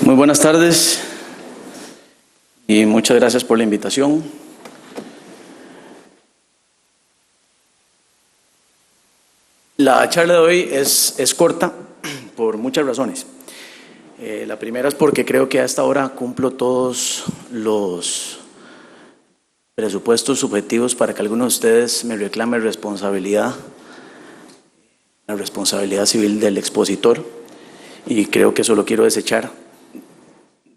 Muy buenas tardes y muchas gracias por la invitación. La charla de hoy es corta por muchas razones. La primera es porque creo que a esta hora cumplo todos los presupuestos subjetivos para que alguno de ustedes me reclame responsabilidad, la responsabilidad civil del expositor, y creo que eso lo quiero desechar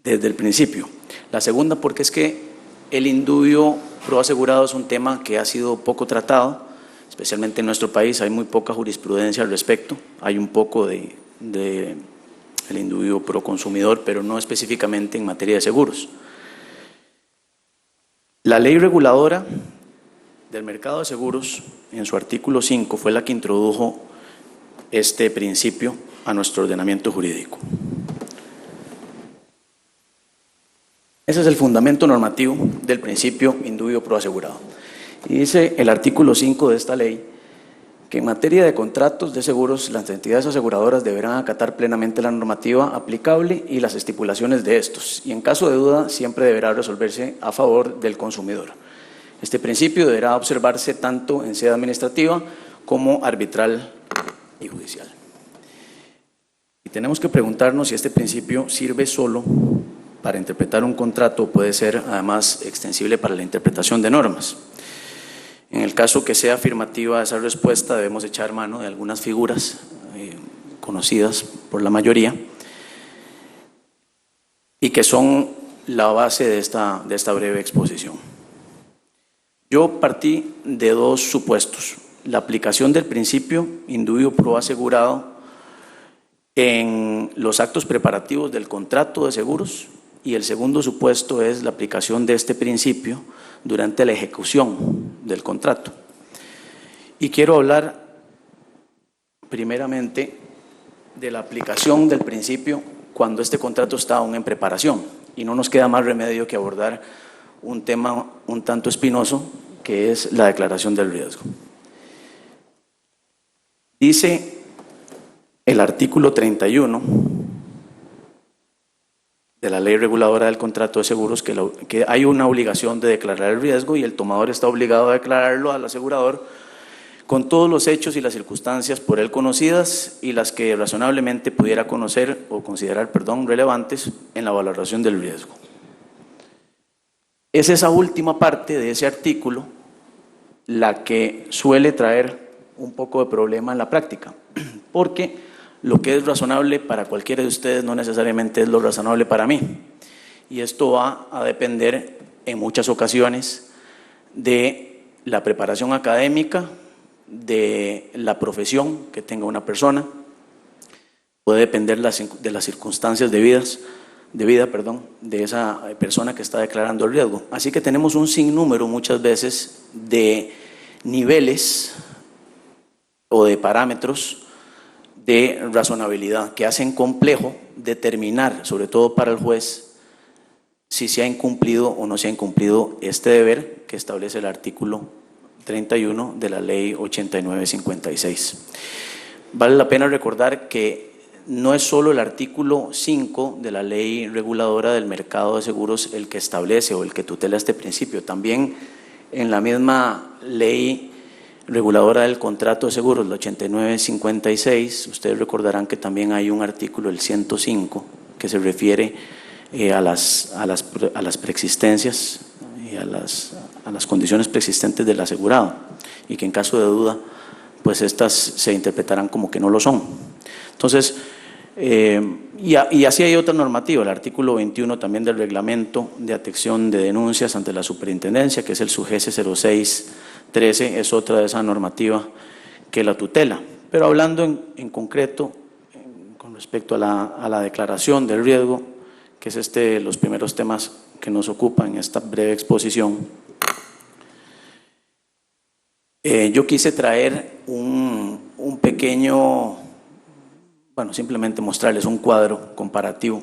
desde el principio. La segunda, porque es que el indubio pro asegurado es un tema que ha sido poco tratado, especialmente en nuestro país. Hay muy poca jurisprudencia al respecto. Hay un poco de el indubio pro consumidor, pero no específicamente en materia de seguros. La ley reguladora del mercado de seguros, en su artículo 5, fue la que introdujo este principio a nuestro ordenamiento jurídico. Ese es el fundamento normativo del principio indubio pro asegurado. Y dice el artículo 5 de esta ley que en materia de contratos de seguros, las entidades aseguradoras deberán acatar plenamente la normativa aplicable y las estipulaciones de estos, y en caso de duda siempre deberá resolverse a favor del consumidor. Este principio deberá observarse tanto en sede administrativa como arbitral y judicial. Y tenemos que preguntarnos si este principio sirve solo para interpretar un contrato o puede ser además extensible para la interpretación de normas. En el caso que sea afirmativa esa respuesta, debemos echar mano de algunas figuras conocidas por la mayoría y que son la base de esta breve exposición. Yo partí de dos supuestos: la aplicación del principio indubio pro asegurado en los actos preparativos del contrato de seguros, y el segundo supuesto es la aplicación de este principio durante la ejecución del contrato. Y quiero hablar primeramente de la aplicación del principio cuando este contrato está aún en preparación, y no nos queda más remedio que abordar un tema un tanto espinoso, que es la declaración del riesgo. Dice el artículo 31 de la ley reguladora del contrato de seguros que hay una obligación de declarar el riesgo, y el tomador está obligado a declararlo al asegurador con todos los hechos y las circunstancias por él conocidas y las que razonablemente pudiera conocer o considerar, relevantes en la valoración del riesgo. Es esa última parte de ese artículo la que suele traer un poco de problema en la práctica, porque lo que es razonable para cualquiera de ustedes no necesariamente es lo razonable para mí. Y esto va a depender en muchas ocasiones de la preparación académica, de la profesión que tenga una persona, puede depender de las circunstancias de vida de esa persona que está declarando el riesgo. Así que tenemos un sinnúmero muchas veces de niveles o de parámetros de razonabilidad que hacen complejo determinar, sobre todo para el juez, si se ha incumplido o no se ha incumplido este deber que establece el artículo 31 de la ley 8956. Vale la pena recordar que no es solo el artículo 5 de la ley reguladora del mercado de seguros el que establece o el que tutela este principio. También en la misma ley reguladora del contrato de seguros, la 8956, ustedes recordarán que también hay un artículo, el 105, que se refiere a las preexistencias y a las condiciones preexistentes del asegurado, y que en caso de duda, pues estas se interpretarán como que no lo son. Entonces, y así hay otra normativa, el artículo 21 también del reglamento de atención de denuncias ante la superintendencia, que es el SUGES 0613, es otra de esa normativa que la tutela. Pero hablando en concreto con respecto a la declaración del riesgo, que es los primeros temas que nos ocupan en esta breve exposición, yo quise traer un pequeño, simplemente mostrarles un cuadro comparativo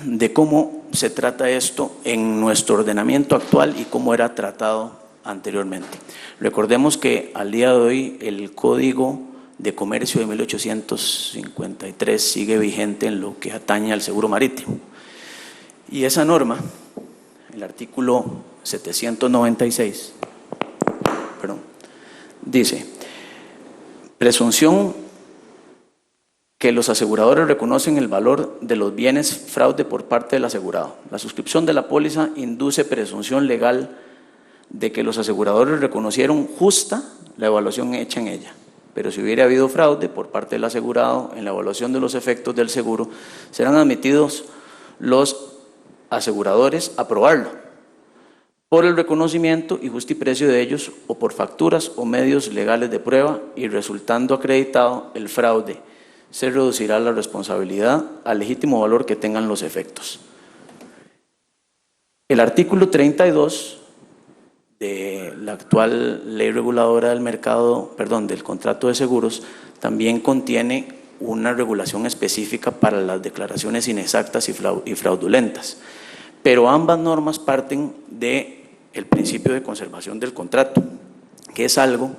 de cómo se trata esto en nuestro ordenamiento actual y cómo era tratado anteriormente. Recordemos que al día de hoy el Código de Comercio de 1853 sigue vigente en lo que atañe al seguro marítimo. Y esa norma, el artículo 796, dice: presunción que los aseguradores reconocen el valor de los bienes fraude por parte del asegurado. La suscripción de la póliza induce presunción legal de que los aseguradores reconocieron justa la evaluación hecha en ella. Pero si hubiera habido fraude por parte del asegurado en la evaluación de los efectos del seguro, serán admitidos los aseguradores a probarlo por el reconocimiento y justiprecio de ellos o por facturas o medios legales de prueba, y resultando acreditado el fraude, se reducirá la responsabilidad al legítimo valor que tengan los efectos. El artículo 32 de la actual ley reguladora del mercado, del contrato de seguros, también contiene una regulación específica para las declaraciones inexactas y fraudulentas. Pero ambas normas parten del principio de conservación del contrato, que es algo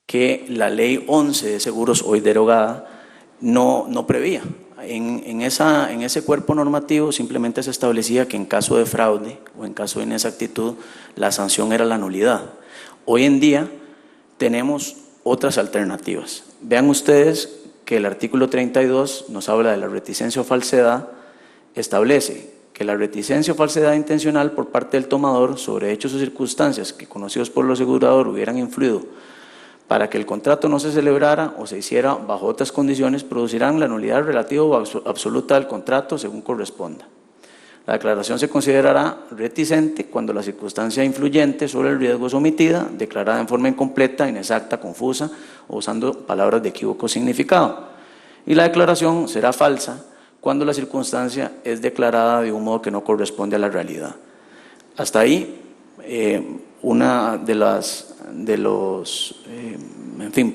que la Ley 11 de Seguros, hoy derogada, no prevía. En ese cuerpo normativo simplemente se establecía que en caso de fraude o en caso de inexactitud, la sanción era la nulidad. Hoy en día tenemos otras alternativas. Vean ustedes que el artículo 32 nos habla de la reticencia o falsedad, establece que la reticencia o falsedad intencional por parte del tomador sobre hechos o circunstancias que, conocidos por el asegurador, hubieran influido para que el contrato no se celebrara o se hiciera bajo otras condiciones, producirán la nulidad relativa o absoluta del contrato según corresponda. La declaración se considerará reticente cuando la circunstancia influyente sobre el riesgo es omitida, declarada en forma incompleta, inexacta, confusa o usando palabras de equívoco significado. Y la declaración será falsa cuando la circunstancia es declarada de un modo que no corresponde a la realidad. Hasta ahí, una de los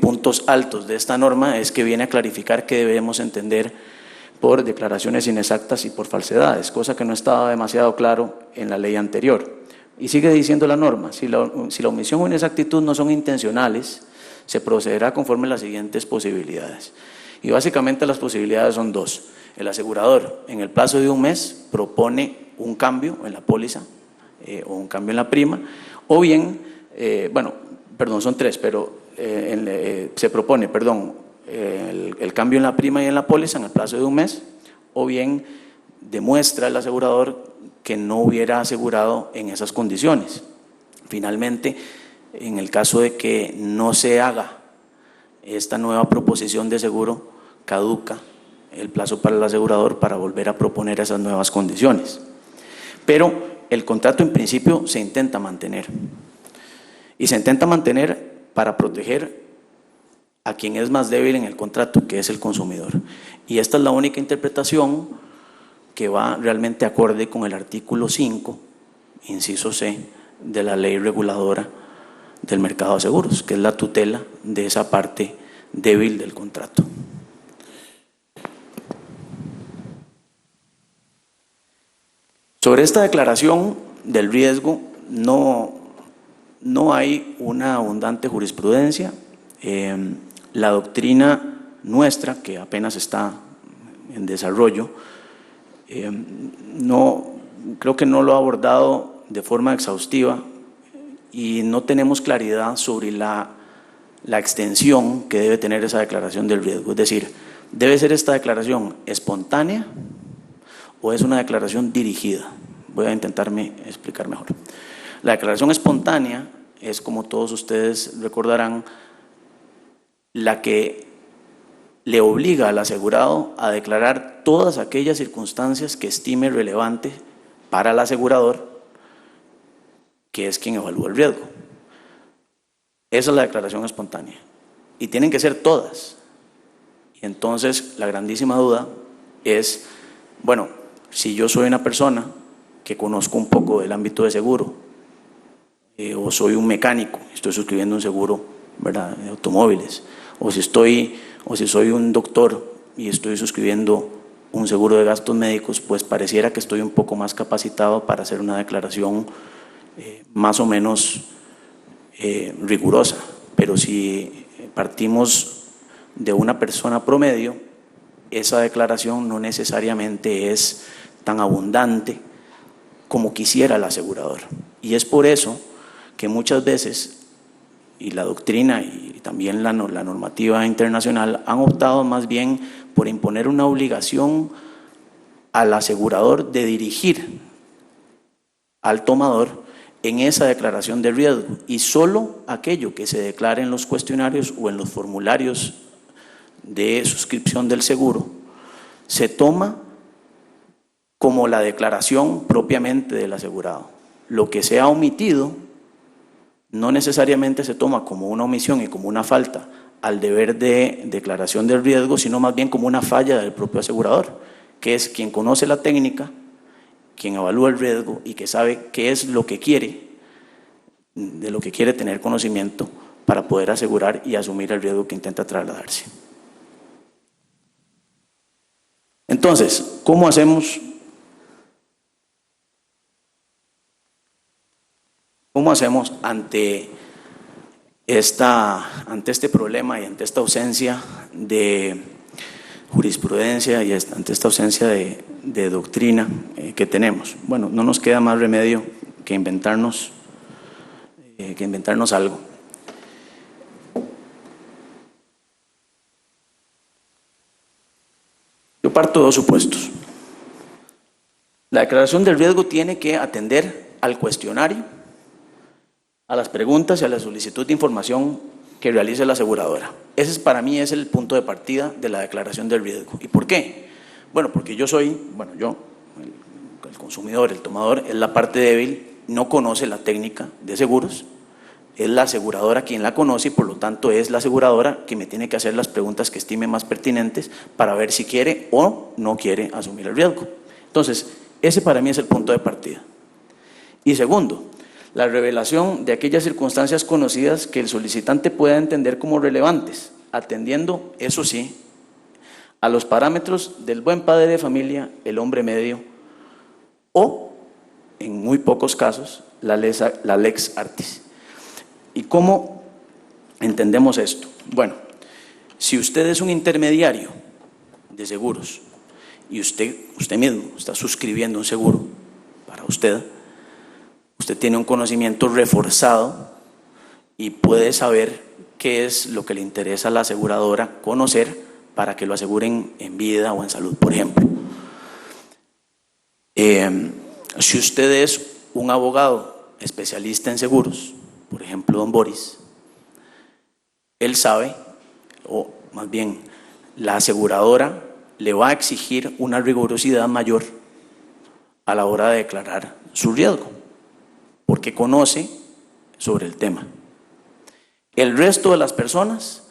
puntos altos de esta norma es que viene a clarificar qué debemos entender por declaraciones inexactas y por falsedades, cosa que no estaba demasiado claro en la ley anterior. Y sigue diciendo la norma: si la omisión o inexactitud no son intencionales, se procederá conforme a las siguientes posibilidades. Y básicamente las posibilidades son dos. El asegurador, en el plazo de un mes, propone un cambio en la póliza o un cambio en la prima, o bien, son tres, pero se propone, el cambio en la prima y en la póliza en el plazo de un mes, o bien demuestra el asegurador que no hubiera asegurado en esas condiciones. Finalmente, en el caso de que no se haga esta nueva proposición de seguro, caduca el plazo para el asegurador para volver a proponer esas nuevas condiciones. Pero el contrato en principio se intenta mantener. Y se intenta mantener para proteger a quien es más débil en el contrato, que es el consumidor. Y esta es la única interpretación que va realmente acorde con el artículo 5, inciso C, de la ley reguladora del mercado de seguros, que es la tutela de esa parte débil del contrato. Sobre esta declaración del riesgo no hay una abundante jurisprudencia. La doctrina nuestra, que apenas está en desarrollo, creo que no lo ha abordado de forma exhaustiva y no tenemos claridad sobre la extensión que debe tener esa declaración del riesgo. Es decir, ¿debe ser esta declaración espontánea o es una declaración dirigida? Voy a intentarme explicar mejor. La declaración espontánea es, como todos ustedes recordarán, la que le obliga al asegurado a declarar todas aquellas circunstancias que estime relevantes para el asegurador, que es quien evalúa el riesgo. Esa es la declaración espontánea. Y tienen que ser todas. Y entonces la grandísima duda es, si yo soy una persona que conozco un poco del ámbito de seguro, o soy un mecánico, estoy suscribiendo un seguro, ¿verdad?, de automóviles, o si soy un doctor y estoy suscribiendo un seguro de gastos médicos, pues pareciera que estoy un poco más capacitado para hacer una declaración más o menos rigurosa. Pero si partimos de una persona promedio, esa declaración no necesariamente es tan abundante como quisiera el asegurador. Y es por eso que muchas veces, y la doctrina y también la normativa internacional han optado más bien por imponer una obligación al asegurador de dirigir al tomador en esa declaración de riesgo, y solo aquello que se declare en los cuestionarios o en los formularios de suscripción del seguro se toma como la declaración propiamente del asegurado. Lo que se ha omitido no necesariamente se toma como una omisión y como una falta al deber de declaración del riesgo, sino más bien como una falla del propio asegurador, que es quien conoce la técnica, quien evalúa el riesgo y que sabe qué es lo que quiere, de lo que quiere tener conocimiento para poder asegurar y asumir el riesgo que intenta trasladarse. Entonces, ¿cómo hacemos ante este problema y ante esta ausencia de jurisprudencia y ante esta ausencia de doctrina que tenemos? Bueno, no nos queda más remedio que inventarnos algo. Yo parto de dos supuestos. La declaración del riesgo tiene que atender al cuestionario, a las preguntas y a la solicitud de información que realice la aseguradora. Ese para mí es el punto de partida de la declaración del riesgo. ¿Y por qué? Bueno, porque el consumidor, el tomador, es la parte débil, no conoce la técnica de seguros, es la aseguradora quien la conoce y por lo tanto es la aseguradora quien me tiene que hacer las preguntas que estime más pertinentes para ver si quiere o no quiere asumir el riesgo. Entonces, ese para mí es el punto de partida. Y segundo, la revelación de aquellas circunstancias conocidas que el solicitante pueda entender como relevantes, atendiendo, eso sí, a los parámetros del buen padre de familia, el hombre medio, o, en muy pocos casos, la lex artis. ¿Y cómo entendemos esto? Bueno, si usted es un intermediario de seguros y usted mismo está suscribiendo un seguro para usted tiene un conocimiento reforzado y puede saber qué es lo que le interesa a la aseguradora conocer para que lo aseguren en vida o en salud, por ejemplo. Si usted es un abogado especialista en seguros, por ejemplo, don Boris, él sabe, o más bien la aseguradora le va a exigir una rigurosidad mayor a la hora de declarar su riesgo, porque conoce sobre el tema. El resto de las personas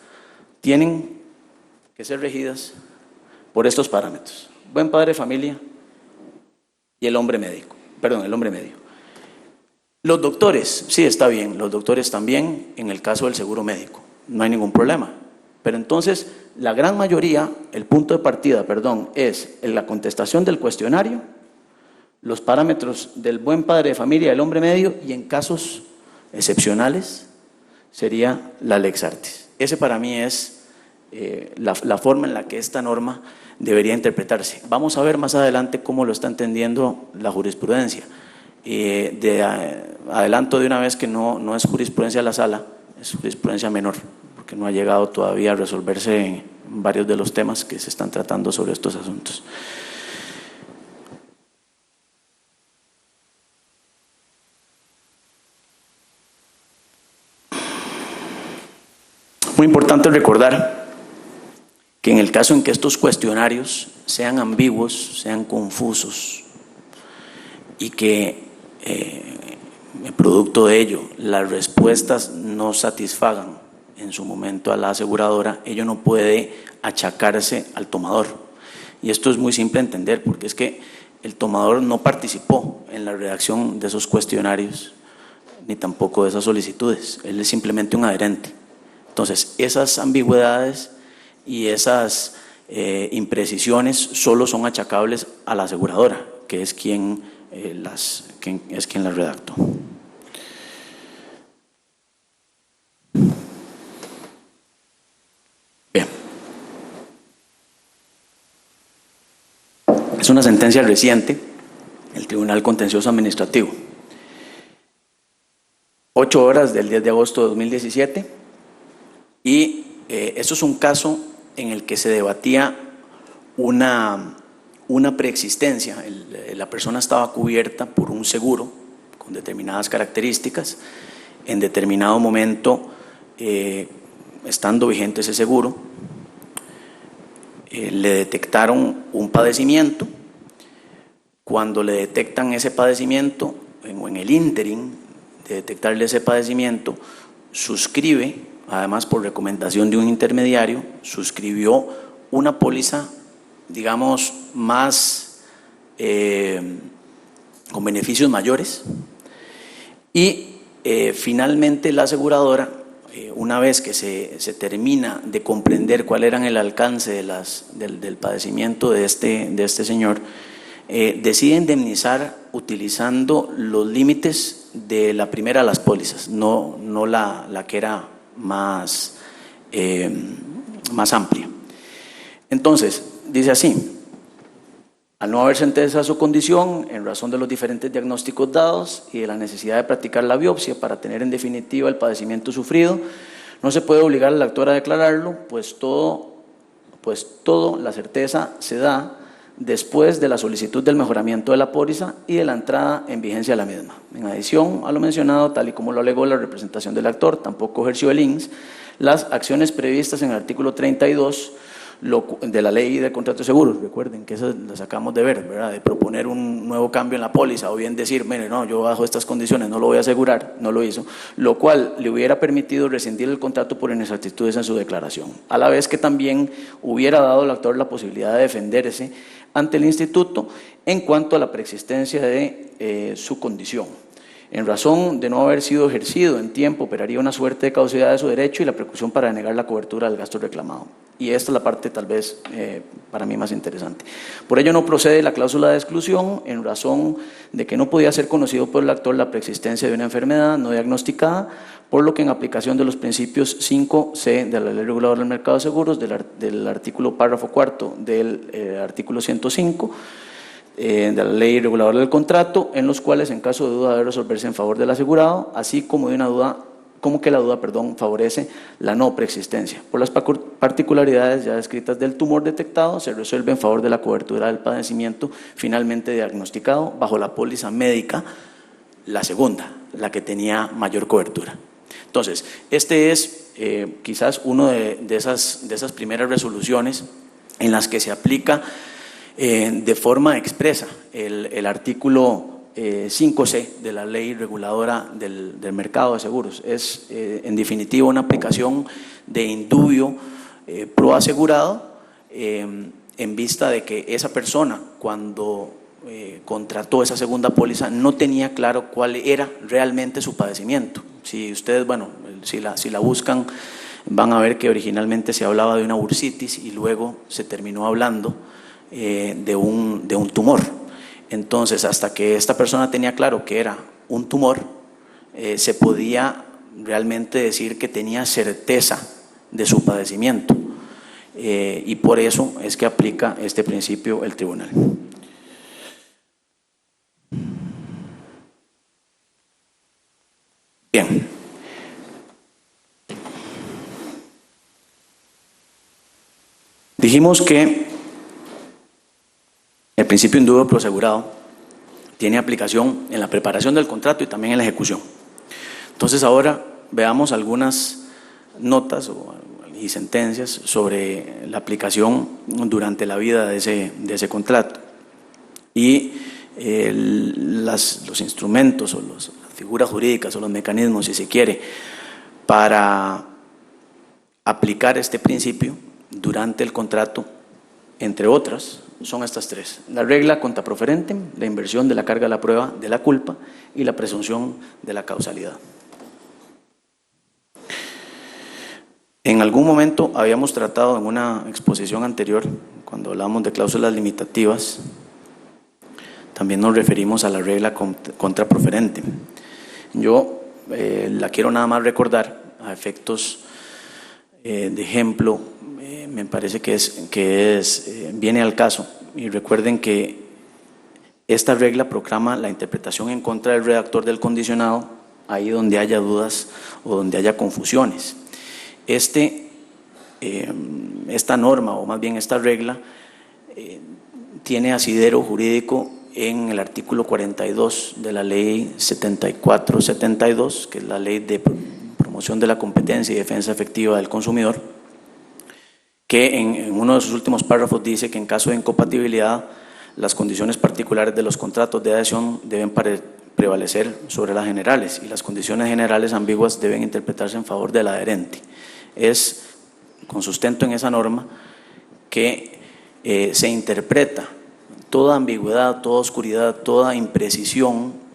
tienen que ser regidas por estos parámetros: buen padre de familia y el hombre medio. Los doctores, sí, está bien, los doctores también en el caso del seguro médico, no hay ningún problema. Pero entonces, la gran mayoría, el punto de partida, es en la contestación del cuestionario, los parámetros del buen padre de familia, del hombre medio, y en casos excepcionales sería la lex artis. Ese para mí es la forma en la que esta norma debería interpretarse. Vamos a ver más adelante cómo lo está entendiendo la jurisprudencia. Adelanto de una vez que no es jurisprudencia de la sala, es jurisprudencia menor, porque no ha llegado todavía a resolverse en varios de los temas que se están tratando sobre estos asuntos. Muy importante recordar que en el caso en que estos cuestionarios sean ambiguos, sean confusos y que producto de ello las respuestas no satisfagan en su momento a la aseguradora, ello no puede achacarse al tomador. Y esto es muy simple de entender, porque es que el tomador no participó en la redacción de esos cuestionarios ni tampoco de esas solicitudes, él es simplemente un adherente. Entonces, esas ambigüedades y esas imprecisiones solo son achacables a la aseguradora, que es quien las redactó. Es una sentencia reciente del Tribunal Contencioso Administrativo. 8 horas del 10 de agosto de 2017, y esto es un caso en el que se debatía una preexistencia. La persona estaba cubierta por un seguro con determinadas características. En determinado momento, estando vigente ese seguro, le detectaron un padecimiento. Cuando le detectan ese padecimiento, o en el ínterin de detectarle ese padecimiento, suscribe, además por recomendación de un intermediario, suscribió una póliza, digamos, más con beneficios mayores, y finalmente la aseguradora, una vez que se termina de comprender cuál era el alcance del padecimiento de este señor, decide indemnizar utilizando los límites de la primera de las pólizas, no la que era más amplia. Entonces, dice así: al no haber sentencia a su condición, en razón de los diferentes diagnósticos dados y de la necesidad de practicar la biopsia para tener en definitiva el padecimiento sufrido, no se puede obligar al actor a declararlo, pues todo la certeza se da después de la solicitud del mejoramiento de la póliza y de la entrada en vigencia de la misma. En adición a lo mencionado, tal y como lo alegó la representación del actor, tampoco ejerció el INS las acciones previstas en el artículo 32 de la ley de contratos de seguros. Recuerden que esas las acabamos de ver, ¿verdad? De proponer un nuevo cambio en la póliza, o bien decir, mire, no, yo bajo estas condiciones no lo voy a asegurar, no lo hizo, lo cual le hubiera permitido rescindir el contrato por inexactitudes en su declaración, a la vez que también hubiera dado al actor la posibilidad de defenderse ante el instituto en cuanto a la preexistencia de su condición. En razón de no haber sido ejercido en tiempo, operaría una suerte de caducidad de su derecho y la preclusión para denegar la cobertura del gasto reclamado. Y esta es la parte tal vez para mí más interesante. Por ello no procede la cláusula de exclusión, en razón de que no podía ser conocido por el actor la preexistencia de una enfermedad no diagnosticada, por lo que en aplicación de los principios 5C de la Ley Reguladora del Mercado de Seguros, del artículo párrafo cuarto del artículo 105, de la Ley Reguladora del Contrato, en los cuales, en caso de duda, debe resolverse en favor del asegurado, así como que la duda favorece la no preexistencia. Por las particularidades ya descritas del tumor detectado, se resuelve en favor de la cobertura del padecimiento finalmente diagnosticado bajo la póliza médica, la segunda, la que tenía mayor cobertura. Entonces, este es quizás uno de esas primeras resoluciones en las que se aplica de forma expresa el artículo 5C de la Ley Reguladora del Mercado de Seguros. Es en definitiva una aplicación de indubio pro asegurado, en vista de que esa persona, cuando contrató esa segunda póliza, no tenía claro cuál era realmente su padecimiento. Si ustedes, si la buscan, van a ver que originalmente se hablaba de una bursitis y luego se terminó hablando de un tumor. Entonces, hasta que esta persona tenía claro que era un tumor, se podía realmente decir que tenía certeza de su padecimiento, y por eso es que aplica este principio el tribunal. Bien. Dijimos que el principio indubio pro asegurado tiene aplicación en la preparación del contrato y también en la ejecución. Entonces, ahora veamos algunas notas y sentencias sobre la aplicación durante la vida de ese contrato. Y los instrumentos o las figuras jurídicas o los mecanismos, si se quiere, para aplicar este principio durante el contrato, entre otras, son estas tres: la regla contra proferentem, la inversión de la carga de la prueba de la culpa y la presunción de la causalidad. En algún momento habíamos tratado en una exposición anterior, cuando hablamos de cláusulas limitativas, también nos referimos a la regla contra proferentem. Yo la quiero nada más recordar a efectos de ejemplo. Me parece que viene al caso y recuerden que esta regla proclama la interpretación en contra del redactor del condicionado ahí donde haya dudas o donde haya confusiones. Esta norma, o más bien esta regla, tiene asidero jurídico en el artículo 42 de la ley 7472, que es la ley de promoción de la competencia y defensa efectiva del consumidor, que en uno de sus últimos párrafos dice que en caso de incompatibilidad, las condiciones particulares de los contratos de adhesión deben prevalecer sobre las generales y las condiciones generales ambiguas deben interpretarse en favor del adherente. Es con sustento en esa norma que se interpreta toda ambigüedad, toda oscuridad, toda imprecisión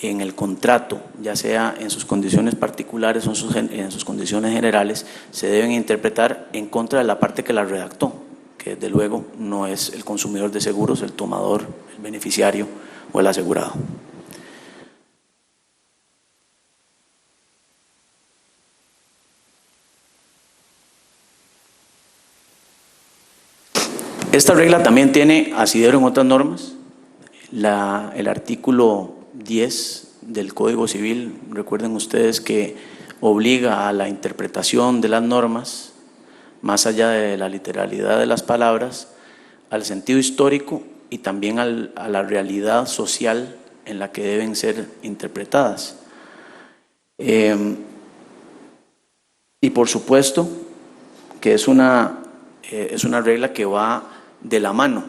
en el contrato, ya sea en sus condiciones particulares o en sus condiciones generales, se deben interpretar en contra de la parte que la redactó, que desde luego no es el consumidor de seguros, el tomador, el beneficiario o el asegurado. Esta regla también tiene asidero en otras normas. El artículo 10 del Código Civil, recuerden ustedes que obliga a la interpretación de las normas, más allá de la literalidad de las palabras, al sentido histórico y también a la realidad social en la que deben ser interpretadas. Y por supuesto que es una regla que va de la mano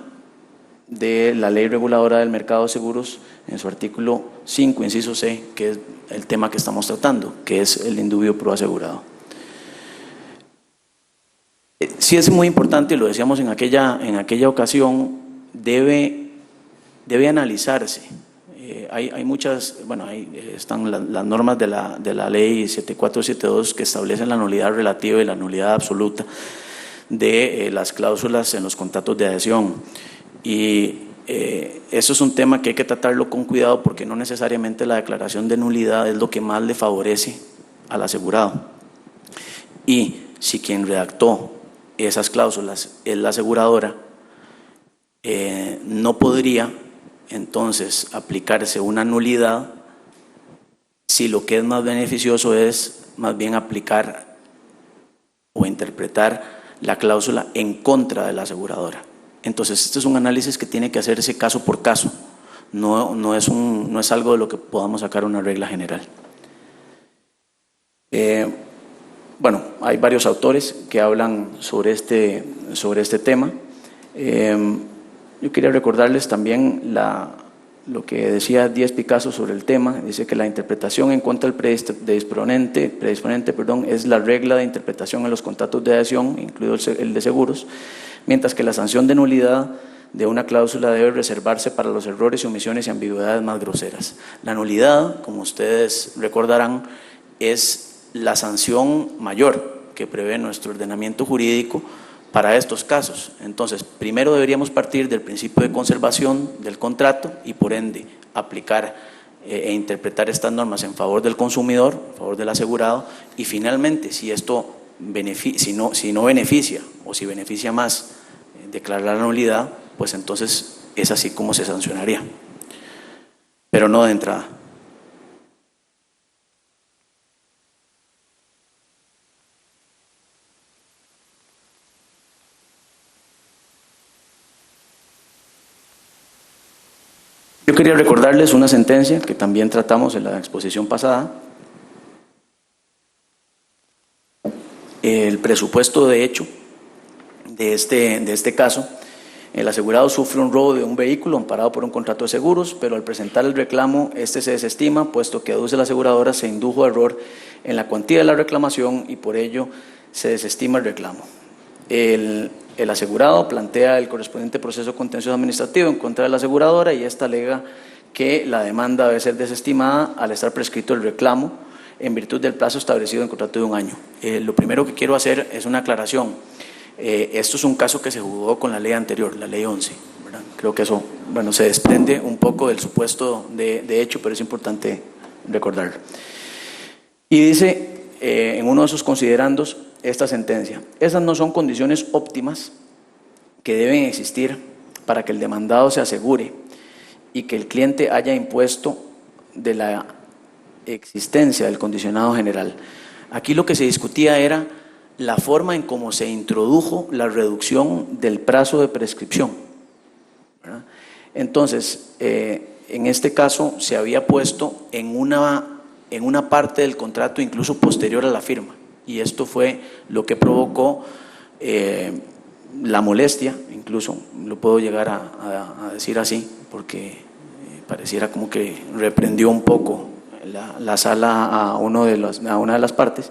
de la Ley Reguladora del Mercado de Seguros en su artículo 5, inciso C, que es el tema que estamos tratando, que es el indubio pro asegurado. Sí es muy importante, y lo decíamos en aquella ocasión, debe analizarse. Hay muchas, bueno, ahí están las normas de la ley 7472 que establecen la nulidad relativa y la nulidad absoluta de las cláusulas en los contratos de adhesión. Y eso es un tema que hay que tratarlo con cuidado porque no necesariamente la declaración de nulidad es lo que más le favorece al asegurado. Y si quien redactó esas cláusulas es la aseguradora, no podría entonces aplicarse una nulidad si lo que es más beneficioso es más bien aplicar o interpretar la cláusula en contra de la aseguradora. Entonces, este es un análisis que tiene que hacerse caso por caso, no es algo de lo que podamos sacar una regla general. Bueno, hay varios autores que hablan sobre este tema. Yo quería recordarles también lo que decía Díaz Picasso sobre el tema. Dice que la interpretación en contra del predisponente, es la regla de interpretación en los contratos de adhesión, incluido el de seguros, mientras que la sanción de nulidad de una cláusula debe reservarse para los errores y omisiones y ambigüedades más groseras. La nulidad, como ustedes recordarán, es la sanción mayor que prevé nuestro ordenamiento jurídico para estos casos. Entonces, primero deberíamos partir del principio de conservación del contrato y por ende aplicar e interpretar estas normas en favor del consumidor, en favor del asegurado, y finalmente, si no beneficia o si beneficia más declarar la nulidad, pues entonces es así como se sancionaría, pero no de entrada. Yo quería recordarles una sentencia que también tratamos en la exposición pasada. El presupuesto de hecho de este caso: el asegurado sufre un robo de un vehículo amparado por un contrato de seguros, pero al presentar el reclamo, este se desestima, puesto que aduce la aseguradora se indujo a error en la cuantía de la reclamación y por ello se desestima el reclamo. El asegurado plantea el correspondiente proceso contencioso administrativo en contra de la aseguradora y esta alega que la demanda debe ser desestimada al estar prescrito el reclamo en virtud del plazo establecido en el contrato de 1 año. Lo primero que quiero hacer es una aclaración. Esto es un caso que se juzgó con la ley anterior, la ley 11, ¿verdad? Creo que eso, bueno, se desprende un poco del supuesto de hecho, pero es importante recordarlo. Y dice en uno de sus considerandos esta sentencia: esas no son condiciones óptimas que deben existir para que el demandado se asegure y que el cliente haya impuesto de la existencia del condicionado general. Aquí lo que se discutía era la forma en cómo se introdujo la reducción del plazo de prescripción, ¿verdad? Entonces, en este caso se había puesto en una parte del contrato incluso posterior a la firma, y esto fue lo que provocó la molestia, incluso lo puedo llegar a decir así, porque pareciera como que reprendió un poco la sala a una de las partes.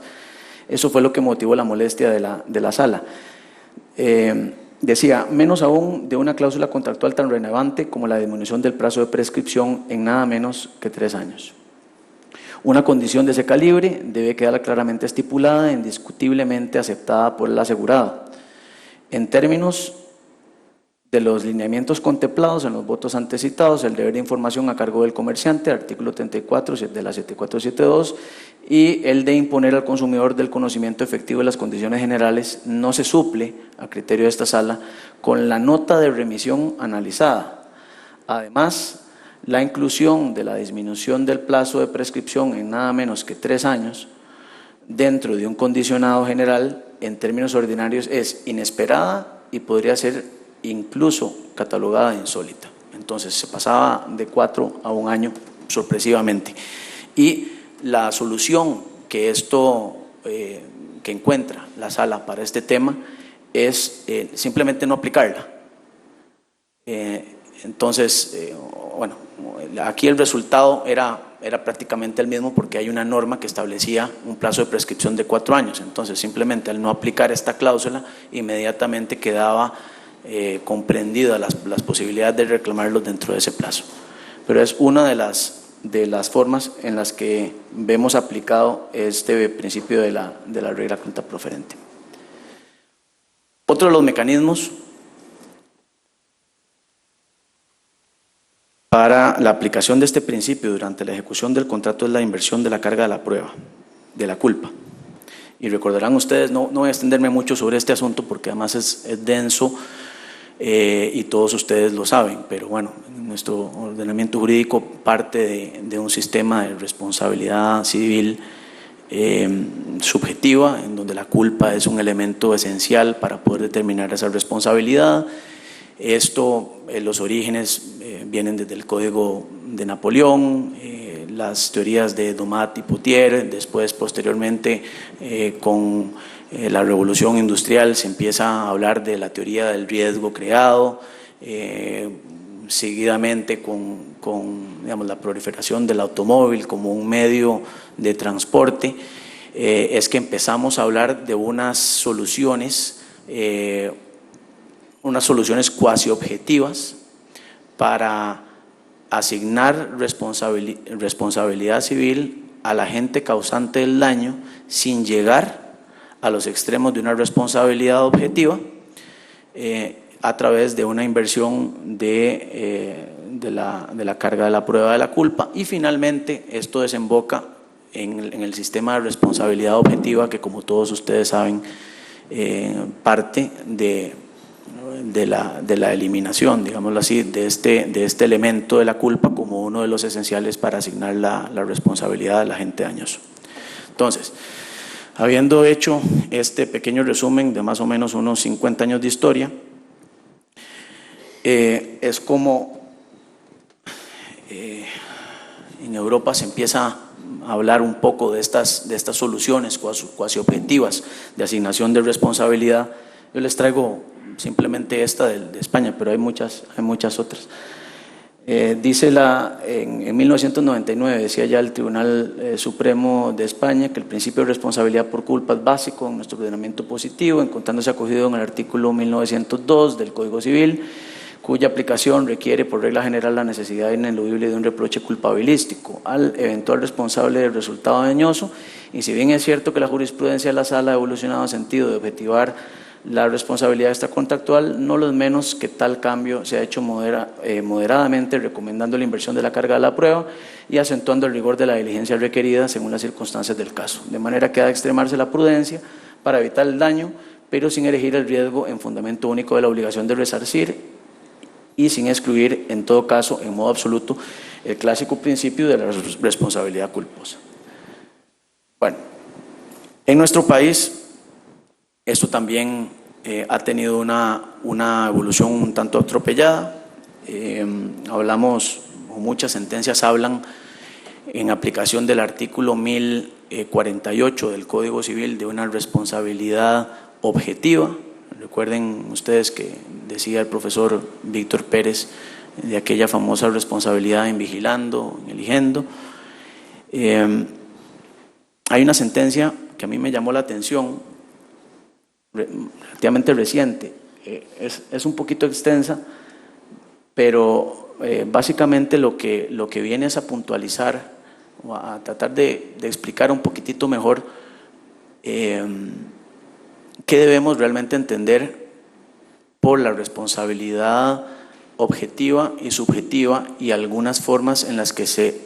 Eso fue lo que motivó la molestia de la sala. Decía, menos aún de una cláusula contractual tan relevante como la disminución del plazo de prescripción en nada menos que 3 años. Una condición de ese calibre debe quedar claramente estipulada e indiscutiblemente aceptada por el asegurado. En términos de los lineamientos contemplados en los votos antes citados, el deber de información a cargo del comerciante, artículo 34 de la 7472, y el de imponer al consumidor del conocimiento efectivo de las condiciones generales no se suple, a criterio de esta sala, con la nota de remisión analizada. Además, la inclusión de la disminución del plazo de prescripción en nada menos que 3 años dentro de un condicionado general, en términos ordinarios, es inesperada y podría ser incluso catalogada de insólita. Entonces se pasaba de 4 a 1 año sorpresivamente. Y la solución que que encuentra la sala para este tema es simplemente no aplicarla. Entonces, bueno, aquí el resultado era prácticamente el mismo, porque hay una norma que establecía un plazo de prescripción de 4 años. Entonces, simplemente al no aplicar esta cláusula, inmediatamente quedaba comprendidas las posibilidades de reclamarlos dentro de ese plazo. Pero es una de las formas en las que vemos aplicado este principio de la regla contraproferente. Otro de los mecanismos para la aplicación de este principio durante la ejecución del contrato es la inversión de la carga de la prueba, de la culpa. Y recordarán ustedes, no voy a extenderme mucho sobre este asunto porque además es denso y todos ustedes lo saben, pero bueno, nuestro ordenamiento jurídico parte de un sistema de responsabilidad civil subjetiva, en donde la culpa es un elemento esencial para poder determinar esa responsabilidad. Los orígenes vienen desde el Código de Napoleón, las teorías de Domat y Potier. Después, posteriormente, con la revolución industrial se empieza a hablar de la teoría del riesgo creado, seguidamente con digamos, la proliferación del automóvil como un medio de transporte, es que empezamos a hablar de unas soluciones cuasi objetivas para asignar responsabilidad civil a la agente causante del daño sin llegar a los extremos de una responsabilidad objetiva, a través de una inversión de la carga de la prueba de la culpa. Y finalmente esto desemboca en el sistema de responsabilidad objetiva, que, como todos ustedes saben, parte de la eliminación, digámoslo así, de este elemento de la culpa como uno de los esenciales para asignar la responsabilidad al agente dañoso. Entonces, habiendo hecho este pequeño resumen de más o menos unos 50 años de historia, es como en Europa se empieza a hablar un poco de estas soluciones cuasi objetivas de asignación de responsabilidad. Yo les traigo simplemente esta de España, pero hay muchas otras. Dice en 1999, decía ya el Tribunal Supremo de España, que el principio de responsabilidad por culpa es básico en nuestro ordenamiento positivo, encontrándose acogido en el artículo 1902 del Código Civil, cuya aplicación requiere por regla general la necesidad ineludible de un reproche culpabilístico al eventual responsable del resultado dañoso. Y si bien es cierto que la jurisprudencia de la Sala ha evolucionado en sentido de objetivar la responsabilidad extracontractual, no lo es menos que tal cambio se ha hecho moderadamente, recomendando la inversión de la carga de la prueba y acentuando el rigor de la diligencia requerida según las circunstancias del caso, de manera que ha de extremarse la prudencia para evitar el daño, pero sin erigir el riesgo en fundamento único de la obligación de resarcir y sin excluir, en todo caso, en modo absoluto, el clásico principio de la responsabilidad culposa. Bueno, en nuestro país esto también ha tenido una evolución un tanto atropellada. Muchas sentencias hablan en aplicación del artículo 1048 del Código Civil de una responsabilidad objetiva. Recuerden ustedes que decía el profesor Víctor Pérez de aquella famosa responsabilidad en vigilando, en eligiendo. Hay una sentencia que a mí me llamó la atención, relativamente reciente, es un poquito extensa, pero básicamente lo que viene es a puntualizar o a tratar de explicar un poquitito mejor qué debemos realmente entender por la responsabilidad objetiva y subjetiva y algunas formas en las que se,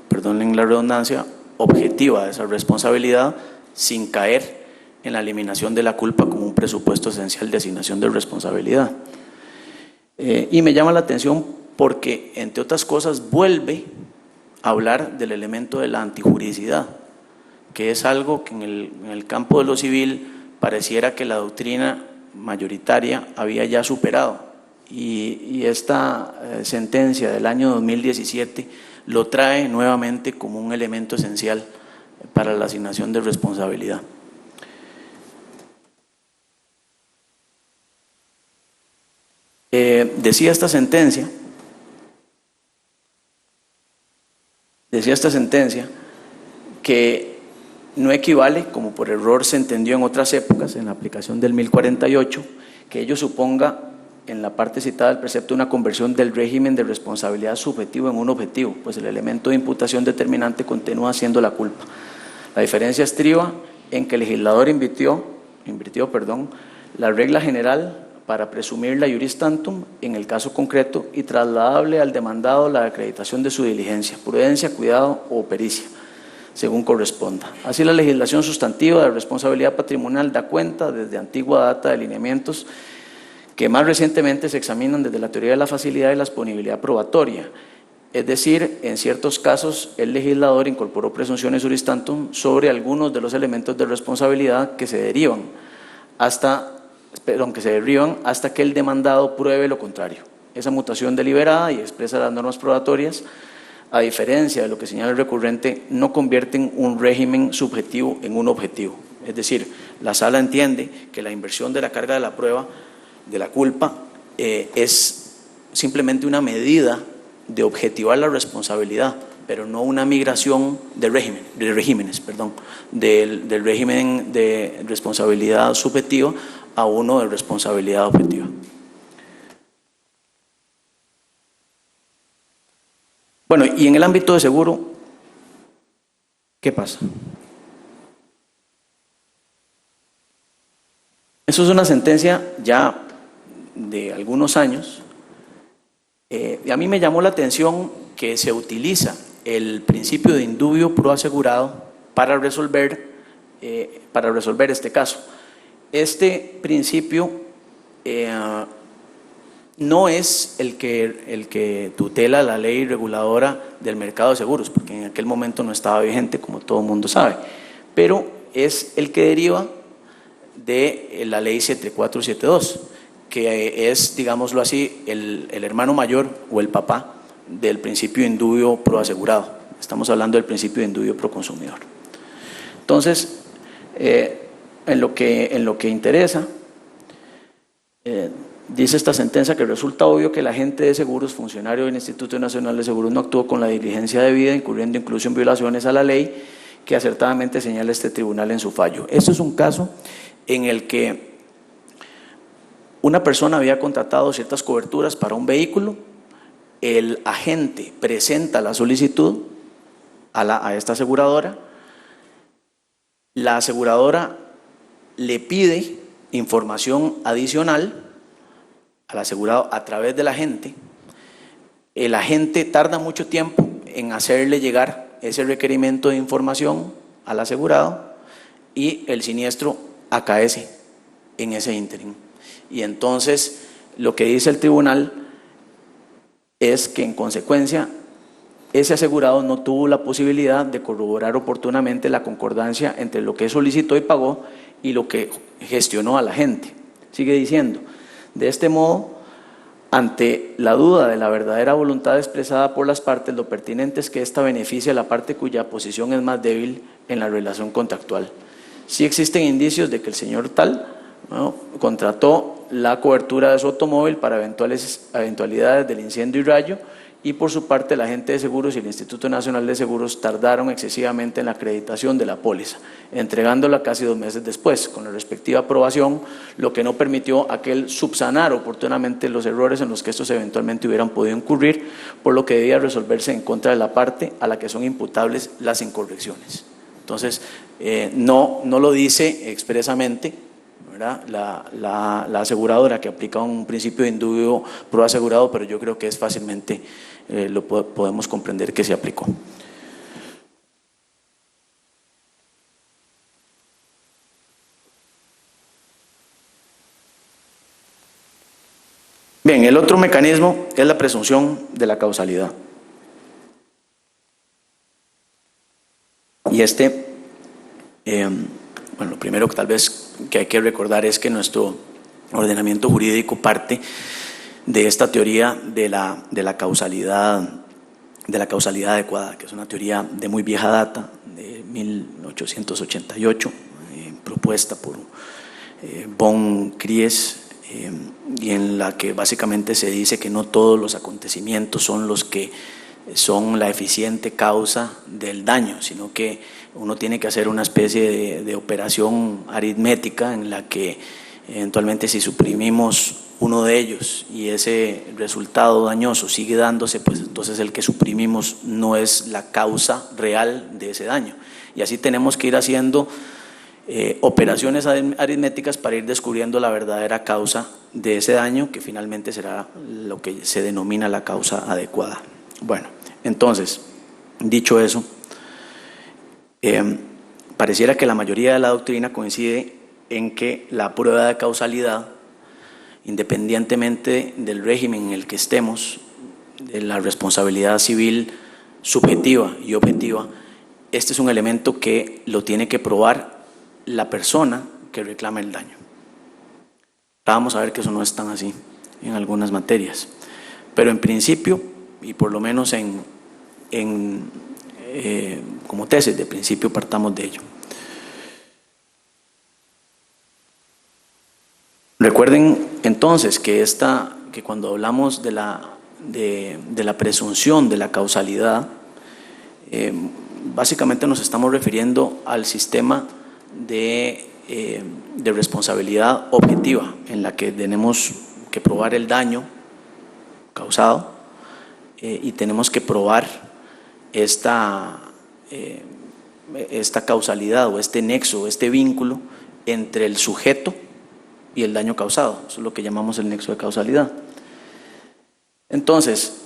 perdonen la redundancia, objetiva esa responsabilidad sin caer en la eliminación de la culpa como un presupuesto esencial de asignación de responsabilidad. Y me llama la atención porque, entre otras cosas, vuelve a hablar del elemento de la antijuridicidad, que es algo que en el campo de lo civil pareciera que la doctrina mayoritaria había ya superado. Y esta sentencia del año 2017 lo trae nuevamente como un elemento esencial para la asignación de responsabilidad. Decía esta sentencia que no equivale, como por error se entendió en otras épocas, en la aplicación del 1048, que ello suponga, en la parte citada del precepto, una conversión del régimen de responsabilidad subjetivo en un objetivo, pues el elemento de imputación determinante continúa siendo la culpa. La diferencia estriba en que el legislador invirtió la regla general para presumir la iuris tantum en el caso concreto y trasladable al demandado la acreditación de su diligencia, prudencia, cuidado o pericia, según corresponda. Así, la legislación sustantiva de responsabilidad patrimonial da cuenta desde antigua data de lineamientos que más recientemente se examinan desde la teoría de la facilidad y la disponibilidad probatoria. Es decir, en ciertos casos el legislador incorporó presunciones iuris tantum sobre algunos de los elementos de responsabilidad que se derivan hasta que el demandado pruebe lo contrario. Esa mutación deliberada y expresa las normas probatorias, a diferencia de lo que señala el recurrente, no convierten un régimen subjetivo en un objetivo. Es decir, la sala entiende que la inversión de la carga de la prueba de la culpa es simplemente una medida de objetivar la responsabilidad, pero no una migración del régimen de responsabilidad subjetiva a uno de responsabilidad objetiva. Bueno, y en el ámbito de seguro, ¿qué pasa? Eso es una sentencia ya de algunos años, y a mí me llamó la atención que se utiliza el principio de indubio pro asegurado para resolver este caso. Este principio no es el que tutela la ley reguladora del mercado de seguros, porque en aquel momento no estaba vigente, como todo el mundo sabe, pero es el que deriva de la ley 7472, que es, digámoslo así, el hermano mayor o el papá del principio de indubio pro asegurado. Estamos hablando del principio de indubio pro consumidor. Entonces, en lo que interesa, dice esta sentencia que resulta obvio que el agente de seguros, funcionario del Instituto Nacional de Seguros, no actuó con la diligencia debida, incurriendo incluso en violaciones a la ley que acertadamente señala este tribunal en su fallo. Este es un caso en el que una persona había contratado ciertas coberturas para un vehículo, el agente presenta la solicitud a esta aseguradora, la aseguradora le pide información adicional al asegurado a través del agente, el agente tarda mucho tiempo en hacerle llegar ese requerimiento de información al asegurado y el siniestro acaece en ese ínterin. Y entonces lo que dice el tribunal es que en consecuencia ese asegurado no tuvo la posibilidad de corroborar oportunamente la concordancia entre lo que solicitó y pagó y lo que gestionó a la gente. Sigue diciendo, de este modo, ante la duda de la verdadera voluntad expresada por las partes, lo pertinente es que ésta beneficie a la parte cuya posición es más débil en la relación contractual. Sí existen indicios de que el señor tal, ¿no?, contrató la cobertura de su automóvil para eventualidades del incendio y rayo, y por su parte el agente de seguros y el Instituto Nacional de Seguros tardaron excesivamente en la acreditación de la póliza, entregándola casi 2 meses después, con la respectiva aprobación, lo que no permitió a aquel subsanar oportunamente los errores en los que estos eventualmente hubieran podido incurrir, por lo que debía resolverse en contra de la parte a la que son imputables las incorrecciones. Entonces, no lo dice expresamente, ¿verdad?, la aseguradora, que aplica un principio de indubio pro asegurado, pero yo creo que es fácilmente, lo podemos comprender que se aplicó. Bien, el otro mecanismo es la presunción de la causalidad. Y bueno, lo primero que tal vez que hay que recordar es que nuestro ordenamiento jurídico parte de esta teoría de la causalidad adecuada, que es una teoría de muy vieja data, de 1888, propuesta por von Kries, y en la que básicamente se dice que no todos los acontecimientos son los que son la eficiente causa del daño, sino que uno tiene que hacer una especie de operación aritmética en la que eventualmente, si suprimimos uno de ellos y ese resultado dañoso sigue dándose, pues entonces el que suprimimos no es la causa real de ese daño. Y así tenemos que ir haciendo operaciones aritméticas para ir descubriendo la verdadera causa de ese daño, que finalmente será lo que se denomina la causa adecuada. Bueno, entonces, dicho eso, pareciera que la mayoría de la doctrina coincide en que la prueba de causalidad, independientemente del régimen en el que estemos, de la responsabilidad civil subjetiva y objetiva, este es un elemento que lo tiene que probar la persona que reclama el daño. Vamos a ver que eso no es tan así en algunas materias, pero en principio, y por lo menos como tesis de principio, partamos de ello. Recuerden entonces que cuando hablamos de la presunción de la causalidad, básicamente nos estamos refiriendo al sistema de responsabilidad objetiva, en la que tenemos que probar el daño causado y tenemos que probar esta causalidad o este nexo, este vínculo entre el sujeto y el daño causado. Eso es lo que llamamos el nexo de causalidad. Entonces,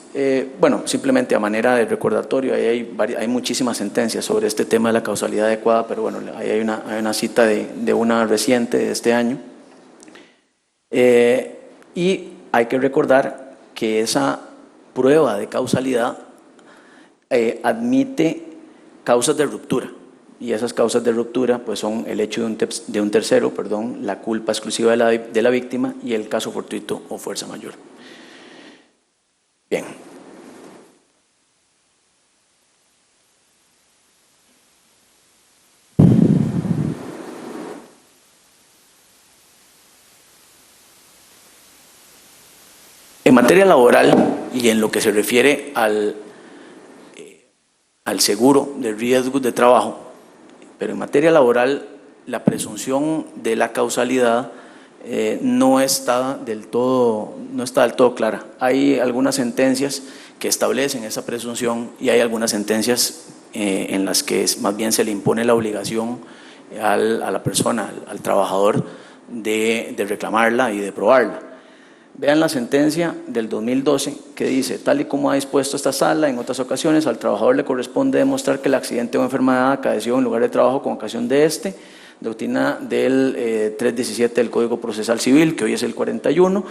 bueno, simplemente a manera de recordatorio, ahí hay muchísimas sentencias sobre este tema de la causalidad adecuada, pero bueno, ahí hay una cita de una reciente de este año. Y hay que recordar que esa prueba de causalidad admite causas de ruptura, y esas causas de ruptura pues son el hecho de un tercero, la culpa exclusiva de la víctima y el caso fortuito o fuerza mayor. Bien. En materia laboral y en lo que se refiere al seguro de riesgos de trabajo, pero en materia laboral la presunción de la causalidad no está del todo clara. Hay algunas sentencias que establecen esa presunción y hay algunas sentencias en las que más bien se le impone la obligación a la persona, al trabajador, de reclamarla y de probarla. Vean la sentencia del 2012 que dice: tal y como ha dispuesto esta sala, en otras ocasiones al trabajador le corresponde demostrar que el accidente o enfermedad acaeció en lugar de trabajo con ocasión de doctrina del 317 del Código Procesal Civil, que hoy es el 41,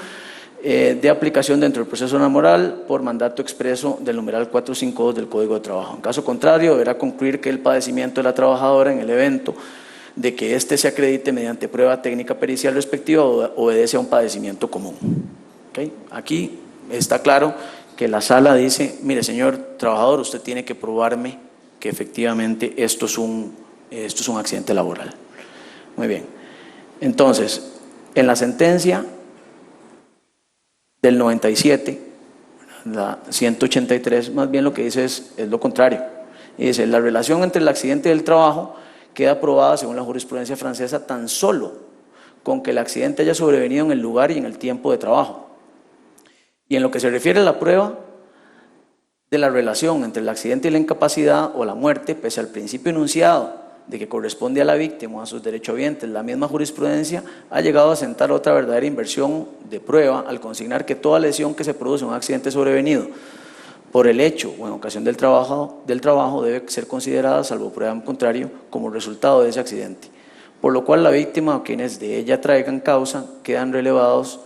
de aplicación dentro del proceso laboral por mandato expreso del numeral 452 del Código de Trabajo. En caso contrario, deberá concluir que el padecimiento de la trabajadora en el evento de que éste se acredite mediante prueba técnica pericial respectiva obedece a un padecimiento común. ¿Okay? Aquí está claro que la sala dice, mire señor trabajador, usted tiene que probarme que efectivamente esto es un accidente laboral. Muy bien. Entonces, en la sentencia del 97, la 183, más bien lo que dice es lo contrario. Y dice, la relación entre el accidente y el trabajo queda probada, según la jurisprudencia francesa, tan solo con que el accidente haya sobrevenido en el lugar y en el tiempo de trabajo. Y en lo que se refiere a la prueba de la relación entre el accidente y la incapacidad o la muerte, pese al principio enunciado de que corresponde a la víctima o a sus derechohabientes, la misma jurisprudencia ha llegado a sentar otra verdadera inversión de prueba al consignar que toda lesión que se produce en un accidente sobrevenido por el hecho o en ocasión del trabajo debe ser considerada, salvo prueba en contrario, como resultado de ese accidente, por lo cual la víctima o quienes de ella traigan causa quedan relevados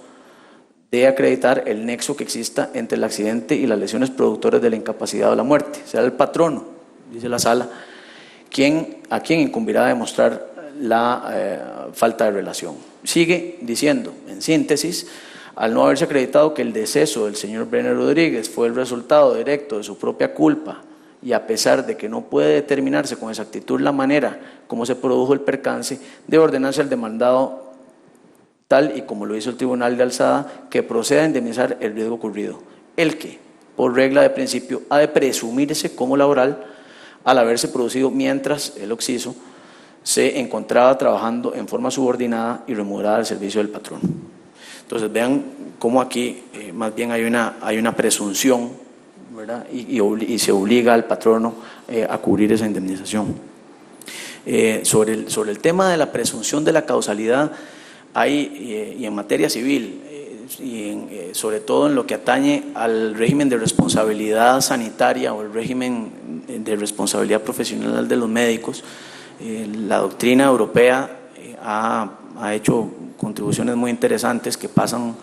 de acreditar el nexo que exista entre el accidente y las lesiones productoras de la incapacidad o la muerte. Será el patrono, dice la sala, a quien incumbirá demostrar la falta de relación. Sigue diciendo, en síntesis, al no haberse acreditado que el deceso del señor Brenner Rodríguez fue el resultado directo de su propia culpa y a pesar de que no puede determinarse con exactitud la manera como se produjo el percance, debe ordenarse al demandado tal y como lo hizo el Tribunal de Alzada, que proceda a indemnizar el riesgo ocurrido, el que, por regla de principio, ha de presumirse como laboral al haberse producido mientras el occiso se encontraba trabajando en forma subordinada y remunerada al servicio del patrón. Entonces vean cómo aquí más bien hay una presunción, ¿verdad? Y se obliga al patrono a cubrir esa indemnización. Sobre el tema de la presunción de la causalidad, y en materia civil, sobre todo en lo que atañe al régimen de responsabilidad sanitaria o el régimen de responsabilidad profesional de los médicos, la doctrina europea ha hecho contribuciones muy interesantes que pasan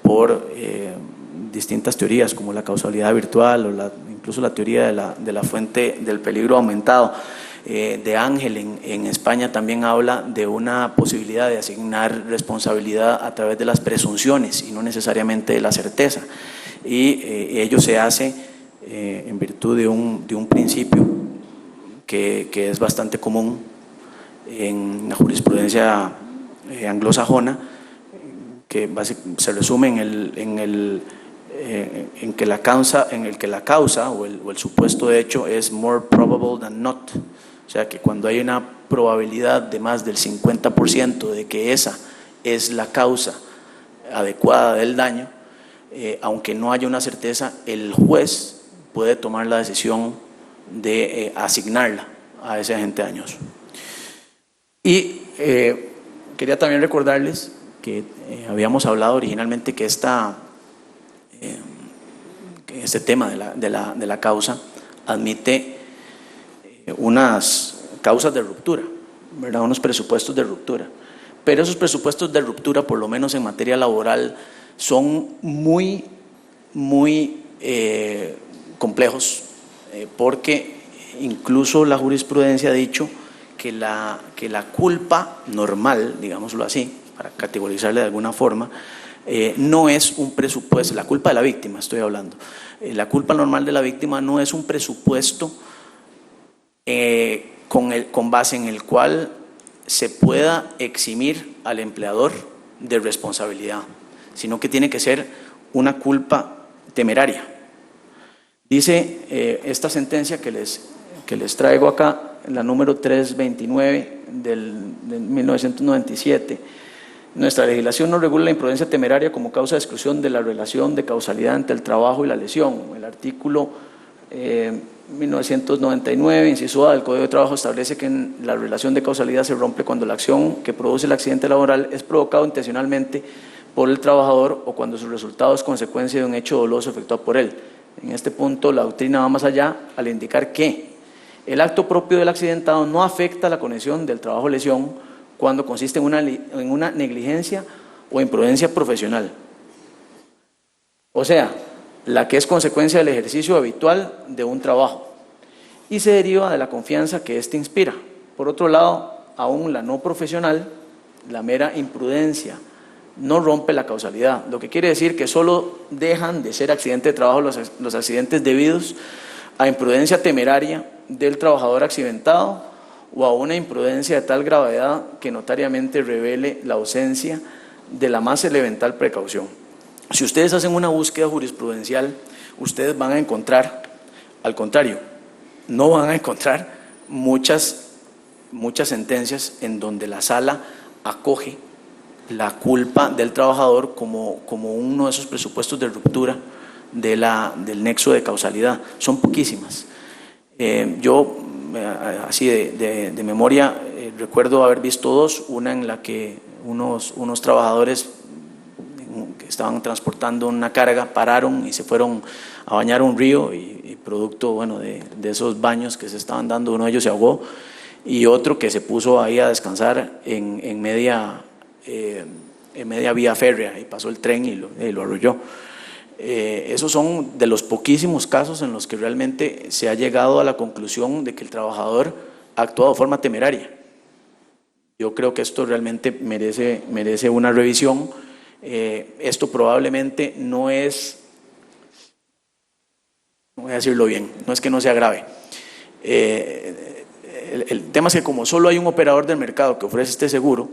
por distintas teorías como la causalidad virtual o incluso la teoría de la fuente del peligro aumentado. De Ángel en España también habla de una posibilidad de asignar responsabilidad a través de las presunciones y no necesariamente de la certeza, y ello se hace en virtud de un principio que es bastante común en la jurisprudencia anglosajona, que se resume en que la causa o el supuesto hecho es more probable than not. O sea que cuando hay una probabilidad de más del 50% de que esa es la causa adecuada del daño, aunque no haya una certeza, el juez puede tomar la decisión de asignarla a ese agente dañoso. Y quería también recordarles que habíamos hablado originalmente que este tema de la causa admite unas causas de ruptura, ¿verdad? Unos presupuestos de ruptura, pero esos presupuestos de ruptura, por lo menos en materia laboral, son muy complejos, porque incluso la jurisprudencia ha dicho que la culpa normal, digámoslo así, para categorizarle de alguna forma, no es un presupuesto, la culpa de la víctima estoy hablando, la culpa normal de la víctima no es un presupuesto con base en el cual se pueda eximir al empleador de responsabilidad, sino que tiene que ser una culpa temeraria. Dice esta sentencia que les traigo acá, la número 329 del 1997, nuestra legislación no regula la imprudencia temeraria como causa de exclusión de la relación de causalidad entre el trabajo y la lesión. El artículo 1999, inciso A del Código de Trabajo, establece que la relación de causalidad se rompe cuando la acción que produce el accidente laboral es provocada intencionalmente por el trabajador o cuando su resultado es consecuencia de un hecho doloso efectuado por él. En este punto, la doctrina va más allá al indicar que el acto propio del accidentado no afecta la conexión del trabajo-lesión cuando consiste en una negligencia o imprudencia profesional. o sea, la que es consecuencia del ejercicio habitual de un trabajo y se deriva de la confianza que éste inspira. Por otro lado, aún la no profesional, la mera imprudencia, no rompe la causalidad, lo que quiere decir que solo dejan de ser accidente de trabajo los accidentes debidos a imprudencia temeraria del trabajador accidentado o a una imprudencia de tal gravedad que notariamente revele la ausencia de la más elemental precaución. Si ustedes hacen una búsqueda jurisprudencial, ustedes van a encontrar, al contrario, no van a encontrar muchas sentencias en donde la sala acoge la culpa del trabajador como uno de esos presupuestos de ruptura del nexo de causalidad. Son poquísimas. Yo, así de memoria, recuerdo haber visto dos, una en la que unos trabajadores que estaban transportando una carga pararon y se fueron a bañar un río y producto, bueno, de esos baños que se estaban dando, uno de ellos se ahogó y otro que se puso ahí a descansar en media vía férrea y pasó el tren y lo arrolló. Esos son de los poquísimos casos en los que realmente se ha llegado a la conclusión de que el trabajador ha actuado de forma temeraria. Yo creo que esto realmente merece una revisión. Esto probablemente no es, voy a decirlo bien, no es que no sea grave. El tema es que como solo hay un operador del mercado que ofrece este seguro,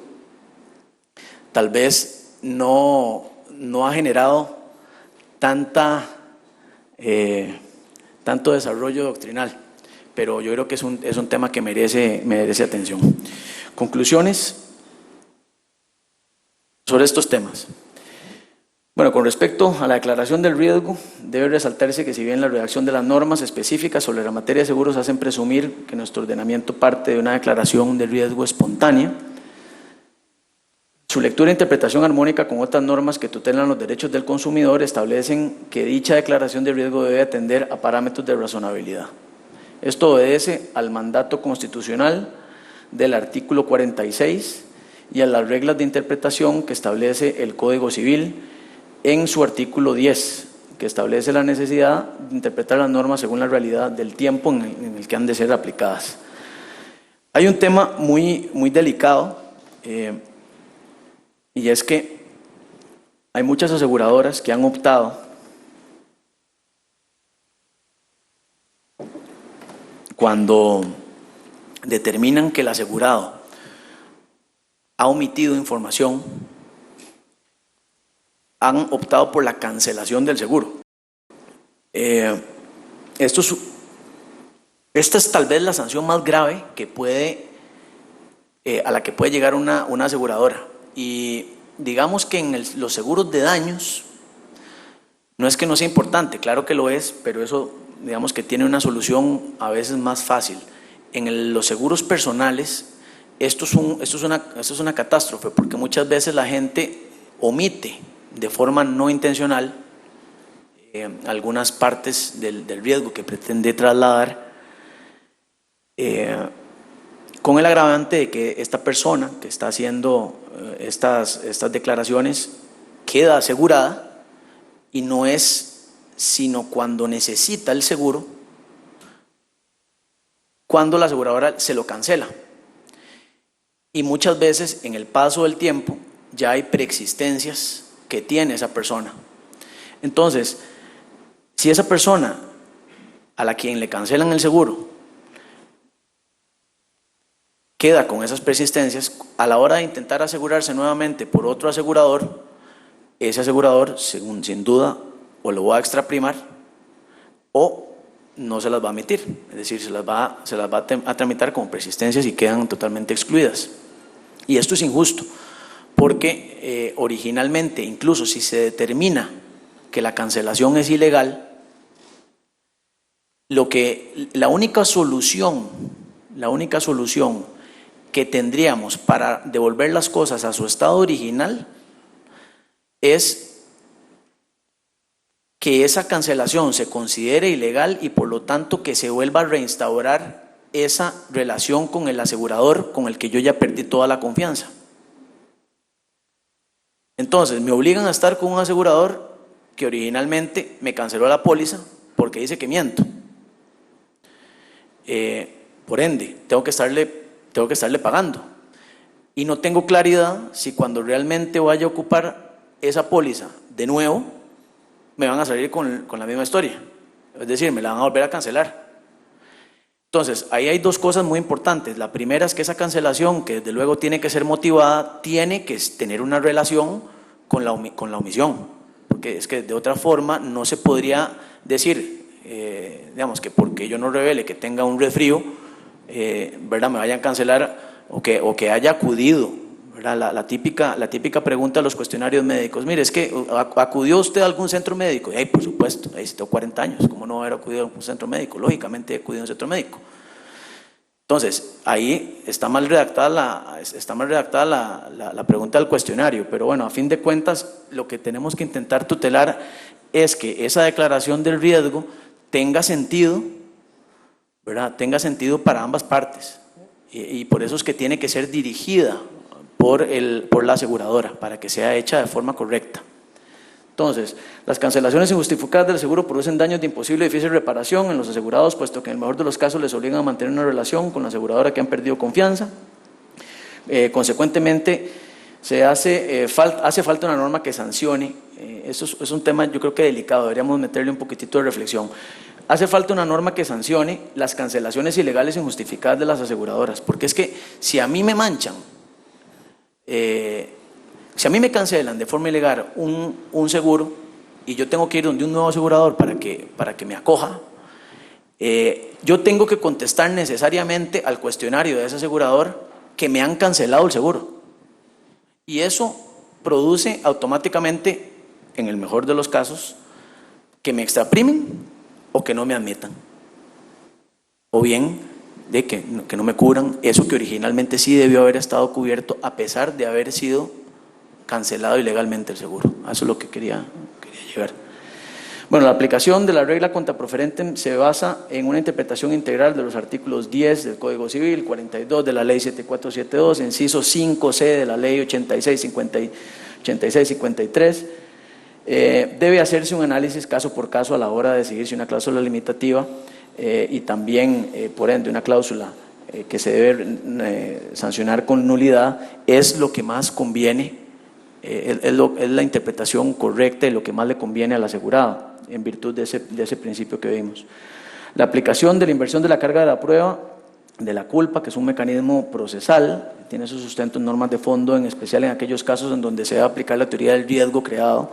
tal vez no ha generado tanto desarrollo doctrinal, pero yo creo que es un tema que merece atención. Conclusiones sobre estos temas. Bueno, con respecto a la declaración del riesgo, debe resaltarse que si bien la redacción de las normas específicas sobre la materia de seguros hacen presumir que nuestro ordenamiento parte de una declaración de riesgo espontánea, su lectura e interpretación armónica con otras normas que tutelan los derechos del consumidor establecen que dicha declaración de riesgo debe atender a parámetros de razonabilidad. Esto obedece al mandato constitucional del artículo 46 y a las reglas de interpretación que establece el Código Civil en su artículo 10, que establece la necesidad de interpretar las normas según la realidad del tiempo en el que han de ser aplicadas. Hay un tema muy delicado, y es que hay muchas aseguradoras que han optado, cuando determinan que el asegurado ha omitido información, han optado por la cancelación del seguro. Esta es tal vez la sanción más grave que a la que puede llegar una aseguradora. Y digamos que en los seguros de daños, no es que no sea importante, claro que lo es, pero eso digamos que tiene una solución a veces más fácil. En los seguros personales, esto es una catástrofe, porque muchas veces la gente omite de forma no intencional algunas partes del riesgo que pretende trasladar, con el agravante de que esta persona que está haciendo estas declaraciones queda asegurada y no es sino cuando necesita el seguro, cuando la aseguradora se lo cancela. Y muchas veces en el paso del tiempo ya hay preexistencias que tiene esa persona. Entonces, si esa persona a la quien le cancelan el seguro queda con esas persistencias, a la hora de intentar asegurarse nuevamente por otro asegurador, ese asegurador sin duda o lo va a extraprimar o no se las va a emitir, es decir, se las va a tramitar como persistencias y quedan totalmente excluidas. Y esto es injusto, porque originalmente, incluso si se determina que la cancelación es ilegal, la única solución que tendríamos para devolver las cosas a su estado original es que esa cancelación se considere ilegal y por lo tanto que se vuelva a reinstaurar esa relación con el asegurador con el que yo ya perdí toda la confianza. Entonces me obligan a estar con un asegurador que originalmente me canceló la póliza porque dice que miento. Por ende, tengo que estarle pagando. Y no tengo claridad si cuando realmente vaya a ocupar esa póliza de nuevo, me van a salir con la misma historia. Es decir, me la van a volver a cancelar. Entonces, ahí hay dos cosas muy importantes. La primera es que esa cancelación, que desde luego tiene que ser motivada, tiene que tener una relación con la omisión. Porque es que de otra forma no se podría decir, digamos, que porque yo no revele que tenga un resfrío, ¿verdad?, me vayan a cancelar o que haya acudido, ¿verdad? La típica pregunta de los cuestionarios médicos: mire, es que ¿acudió usted a algún centro médico? Y, por supuesto, ahí tengo 40 años, ¿cómo no haber acudido a un centro médico? Lógicamente he acudido a un centro médico. Entonces, ahí está mal redactada la pregunta del cuestionario, pero bueno, a fin de cuentas, lo que tenemos que intentar tutelar es que esa declaración del riesgo tenga sentido, ¿verdad?, tenga sentido para ambas partes. Y por eso es que tiene que ser dirigida por la aseguradora, para que sea hecha de forma correcta. Entonces, las cancelaciones injustificadas del seguro producen daños de imposible y difícil reparación en los asegurados, puesto que en el mejor de los casos les obligan a mantener una relación con la aseguradora que han perdido confianza. Consecuentemente, hace falta una norma que sancione. Eso es un tema, yo creo que delicado, deberíamos meterle un poquitito de reflexión. Hace falta una norma que sancione las cancelaciones ilegales e injustificadas de las aseguradoras, porque es que si a mí me manchan, si a mí me cancelan de forma ilegal un seguro y yo tengo que ir donde un nuevo asegurador para que me acoja, yo tengo que contestar necesariamente al cuestionario de ese asegurador que me han cancelado el seguro. Y eso produce automáticamente, en el mejor de los casos, que me extraprimen o que no me admitan. O bien de que no me cubran eso que originalmente sí debió haber estado cubierto a pesar de haber sido cancelado ilegalmente el seguro. Eso es lo que quería llegar. Bueno, la aplicación de la regla contra proferente se basa en una interpretación integral de los artículos 10 del Código Civil, 42 de la Ley 7472, inciso 5C de la Ley 8653. Debe hacerse un análisis caso por caso a la hora de decidir si una cláusula limitativa y también, por ende, una cláusula que se debe sancionar con nulidad es lo que más conviene, es la interpretación correcta y lo que más le conviene al asegurado, en virtud de ese principio que vimos. La aplicación de la inversión de la carga de la prueba de la culpa, que es un mecanismo procesal, tiene su sustento en normas de fondo, en especial en aquellos casos en donde se debe aplicar la teoría del riesgo creado,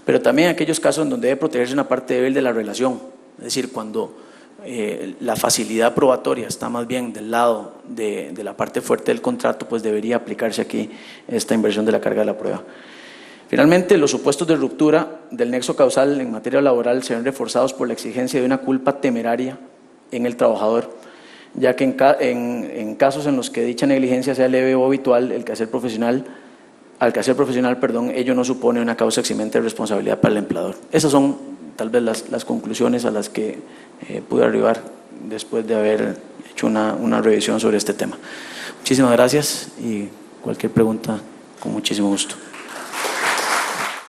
pero también en aquellos casos en donde debe protegerse una parte débil de la relación, es decir, cuando la facilidad probatoria está más bien del lado de la parte fuerte del contrato, pues debería aplicarse aquí esta inversión de la carga de la prueba. Finalmente, los supuestos de ruptura del nexo causal en materia laboral se ven reforzados por la exigencia de una culpa temeraria en el trabajador, ya que en casos en los que dicha negligencia sea leve o habitual, al quehacer profesional, ello no supone una causa eximente de responsabilidad para el empleador. Esas son tal vez las conclusiones a las que pude arribar después de haber hecho una revisión sobre este tema. Muchísimas gracias y cualquier pregunta, con muchísimo gusto.